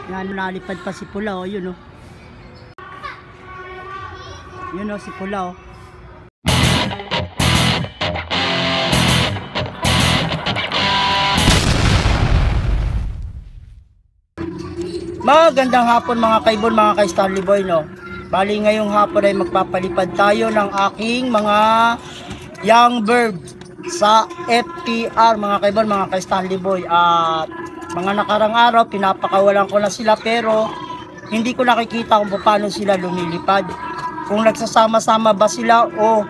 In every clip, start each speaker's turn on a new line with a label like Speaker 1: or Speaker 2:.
Speaker 1: Yan, nalipad pa si Pula, oh, yun, oh. Yun, oh, si Pula, oh. Magandang hapon mga kaibon, mga ka-Starly Boy, no. Bali ngayong hapon ay magpapalipad tayo ng aking mga young bird sa FTR, mga kaibon, mga ka-Starly Boy. At mga nakarang araw pinapakawalan ko na sila, pero hindi ko nakikita kung paano sila lumilipad, kung nagsasama-sama ba sila o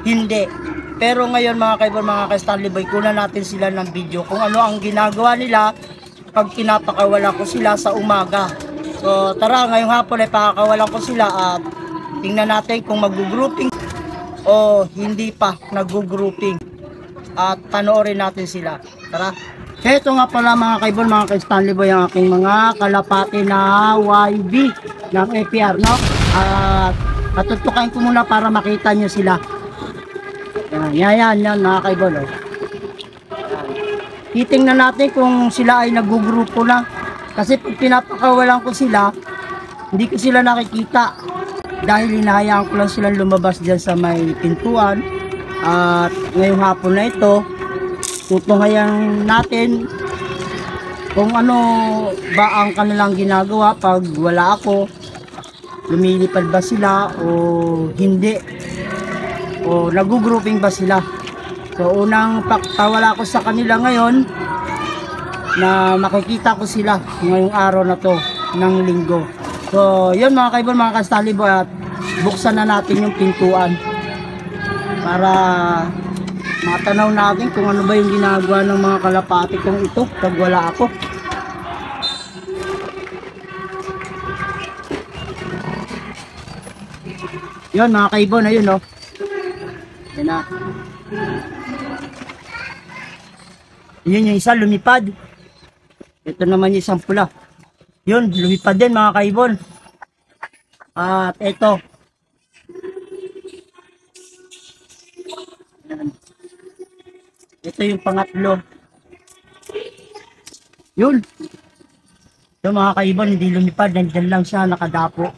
Speaker 1: hindi. Pero ngayon mga kaibon, mga ka-Starly Boy, kunan natin sila ng video kung ano ang ginagawa nila pag pinapakawalan ko sila sa umaga. So tara, ngayong hapon ay pakakawalan ko sila at tingnan natin kung mag-grouping o hindi pa nag-grouping, at panoorin natin sila. Tara. Ito nga pala mga kaibon, mga ka-Starly Boy, ang aking mga kalapati na YB ng FTR, no? At patutukan ko muna para makita nyo sila. Yan mga kaibon, oh. Titingnan natin kung sila ay nagugrupo na. Kasi pag pinapakawalan ko sila, hindi ko sila nakikita. Dahil hinahayaan ko lang silang lumabas dyan sa may pintuan. At ngayong hapon na ito, tutunghayan natin kung ano ba ang kanilang ginagawa pag wala ako. Lumilipad ba sila o hindi? O nagugrouping ba sila? So unang pakawala ko sa kanila ngayon, na makikita ko sila ngayong araw na to ng linggo. So yun mga kaibon, mga ka-Starly Boy, at buksan na natin yung pintuan para matanaw natin kung ano ba yung ginagawa ng mga kalapati kong ito pag wala ako. Yun mga kaibon, ayun, oh. Yan na. Yun yung isa lumipad. Ito naman yung isang pula. Yun, lumipad din mga kaibon. At ito. Ito yung pangatlo. Yun. Ito mga kaibon, hindi lumipad. Nandyan lang siya, nakadapo.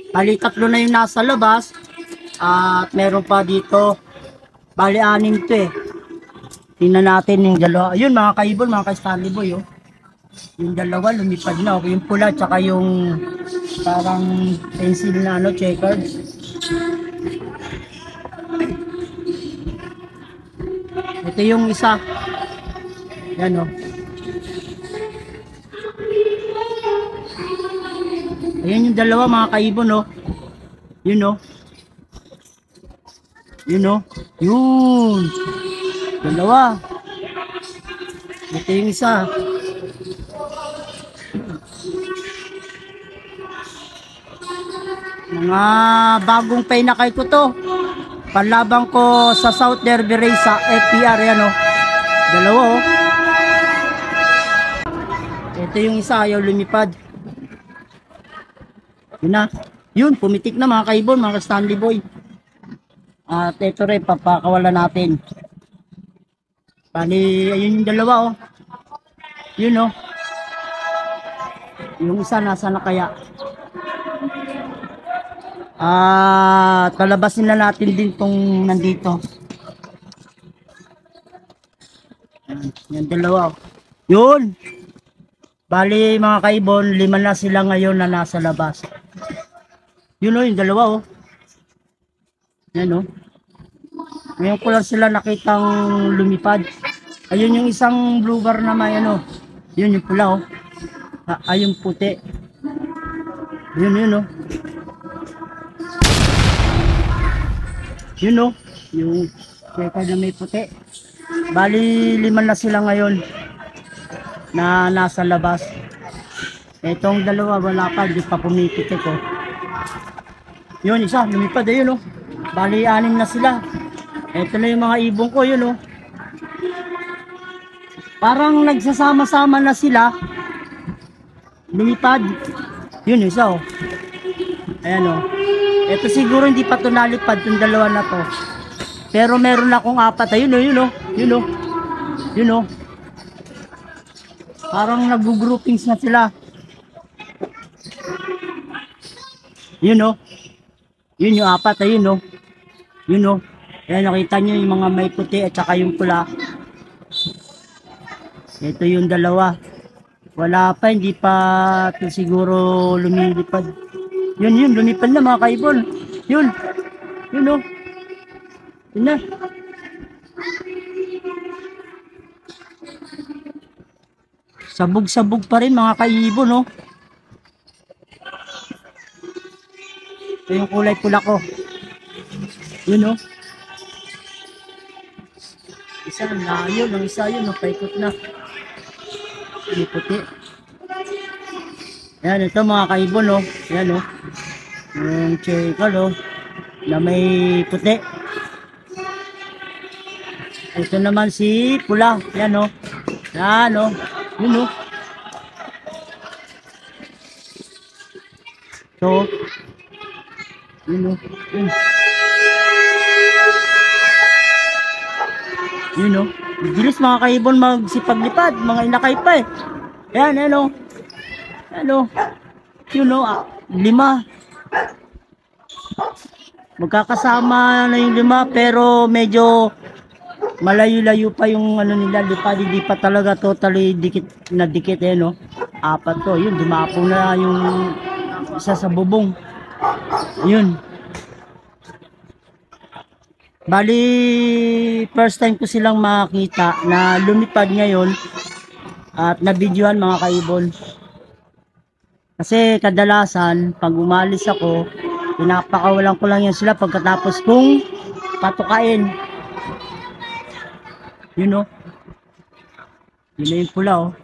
Speaker 1: Bali, tatlo na yung nasa labas. At meron pa dito, bali 6 to eh. Tingnan natin yung dalawa. Ayun mga kaibon, mga ka-Starly Boy, oh. Yung dalawa lumipad na, oh. Yung pula tsaka yung parang pencil na ano, checkered. Ito yung isa. Yan, oh. Ayun yung dalawa mga kaibon, oh. Yun, oh. Yun, oh. Yun. Dalawa. Ito yung isa. Mga bagong painakay ko to. Panlabang ko sa South Derby Race sa FTR. Yan, oh. Dalawa, oh. Ito yung isa, ayaw lumipad. Yun na. Yun, pumitik na mga kaibon, mga ka-Starly Boy. At ito rin, papakawalan natin. Bali, ayun yung dalawa, oh. Yun, oh. Yung isa, nasa na kaya? Palabasin na natin din tong nandito. Yung dalawa, oh. Yun! Bali, mga kaibon, 5 na sila ngayon na nasa labas. Yun, oh, yung dalawa, oh. Yan, oh. Ngayon ko lang sila nakitang lumipad. Ayun yung isang blue bar na may ano. Yun yung pula, oh. Ayun puti. Yun, oh. Yun, oh. Yung checker na may puti. Bali 5 na sila ngayon na nasa labas. Itong dalawa wala pa, di pa pumipitik, oh. Yun, isa lumipad, ayun, oh. Bali 6 na sila. Ito na yung mga ibong ko, yun, oh. Parang nagsasama-sama na sila. Lumipad. Yun, isa, oh. Ayan, oh. Ito siguro hindi pa ito nalipad, itong dalawa na to. Pero meron akong 4. Ayun, oh, yun, oh. Yun, oh. Yun, oh. Parang nag-groupings na sila. Yun oh. Yun yung apat, ayun oh. Yun oh. Ayan, nakita nyo yung mga may puti at saka yung pula. Ito yung dalawa. Wala pa, hindi pa ito siguro lumilipad. Yun, lumipad na mga kaibon. Yun oh. Yun na. Sabog-sabog pa rin mga kaibon oh. Ito yung kulay pula ko. Yun oh. Isa na yun, ang isa yun, paikot na. May puti. Yan, ito mga kaibon oh. Yan oh. Yung checkal oh. Na may puti. Ito naman si pula. Yan oh. Yan oh. Yun oh. So, yun oh. Yun o. Bilis mga kaibon magsipaglipad. Mga inakay pa eh. Ayan, ayan o. Ayan o. Yun o. 5. Magkakasama na yung 5 pero medyo malayo-layo pa yung ano nila. Hindi pa talaga totally dikit na dikit eh no. 4 to. Yun, dumapo na yung isa sa bubong. Yun. Bali, first time ko silang makita na lumipad ngayon at nabidyohan mga kaibon. Kasi kadalasan, pag umalis ako, pinapakawalan ko lang yan sila pagkatapos kong patukain. Yun o. Yun na yung pula o.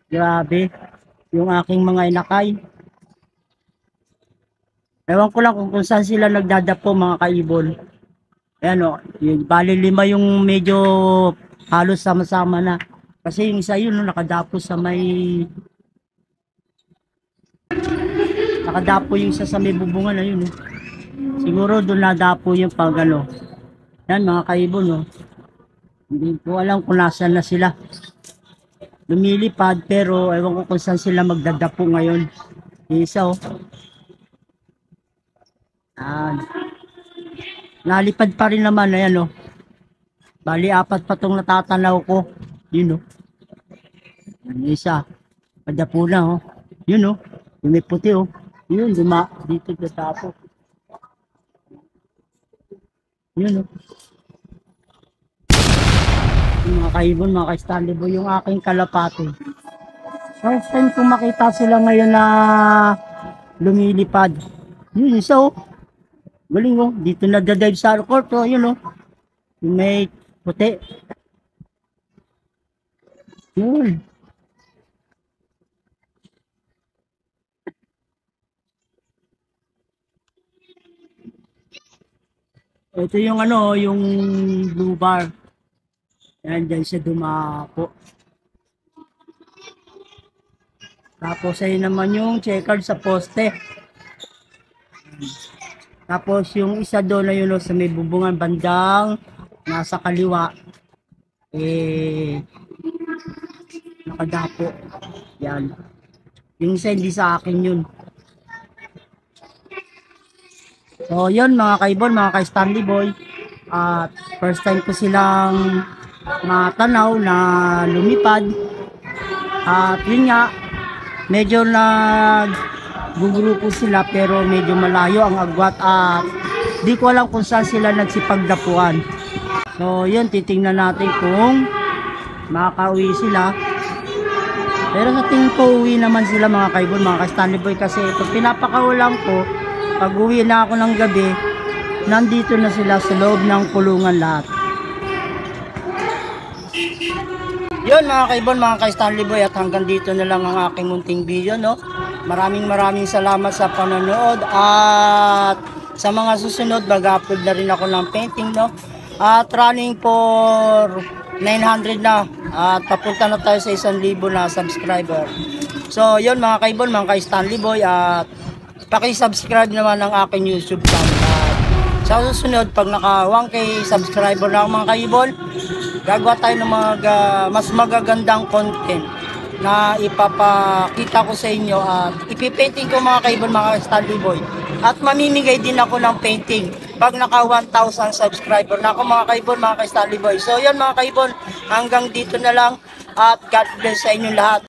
Speaker 1: Grabe. Yung aking mga inakay. Ewan ko lang kung saan sila nagdadapo mga kaibon. Ayan o, bali 5 yung medyo halos sama-sama na. Kasi yung isa yun, no, nakadapo sa may... Nakadapo yung isa sa may bubungan na yun. No. Siguro doon nadapo yung pag ano. Yan mga kaibon. No. Hindi ko alam kung nasaan na sila. Lumilipad pero ewan ko kung saan sila magdadapo ngayon. Yung isa o. Nalipad pa rin naman, ayan o. Bali 4 pa itong natatanaw ko. Yun o. Yung isa. Padapo na o. Yun o. Yung may puti o. Yun, dito natapo. Yun o. Yung mga kaibon, mga ka-Stanley Boy, yung aking kalapate. First time kong makita sila ngayon na lumilipad. Yun, isa o. Galing oh, dito nagda-dive sa court oh, yun oh. May puti. Yun. Ito yung ano, yung blue bar. Yan, dyan siya dumapo. Tapos ayun naman yung checkered sa poste. Tapos yung isa doon na yun sa may bubungan bandang nasa kaliwa nakadapo. Yan. Yung isa hindi sa akin yun. So yun mga kaibon, mga ka-Stanley Boy. At first time ko silang matanaw na lumipad. At yun nga, medyo gugrupo sila pero medyo malayo ang agwat at di ko alam kung saan sila nagsipagdapuan. So yun, titingnan natin kung makaka-uwi sila. Pero sa tingin ko uwi naman sila mga kaibon, mga ka-Stanley Boy, kasi pag pinapakawalan ko, pag uwi na ako ng gabi, nandito na sila sa loob ng kulungan lahat. Yun mga kaibon, mga ka-Stanley Boy, at hanggang dito na lang ang aking munting video no. Maraming salamat sa panonood at sa mga susunod mag-upload na rin ako ng painting no. At running for 900 na at papunta na tayo sa 1,000 na subscriber. So yun mga kaibon, mga ka-Stanley Boy, at paki-subscribe naman ng aking YouTube channel. At sa susunod pag naka 1K subscriber na ako mga kaibon, gagawa tayo ng mga mas magagandang content na ipapakita ko sa inyo at ipipainting ko mga kaibon, mga Stanley Boy. At mamimigay din ako ng painting pag naka 1,000 subscriber na ako mga kaibon, mga Stanley Boy. So yan mga kaibon, hanggang dito na lang at God bless sa inyo lahat.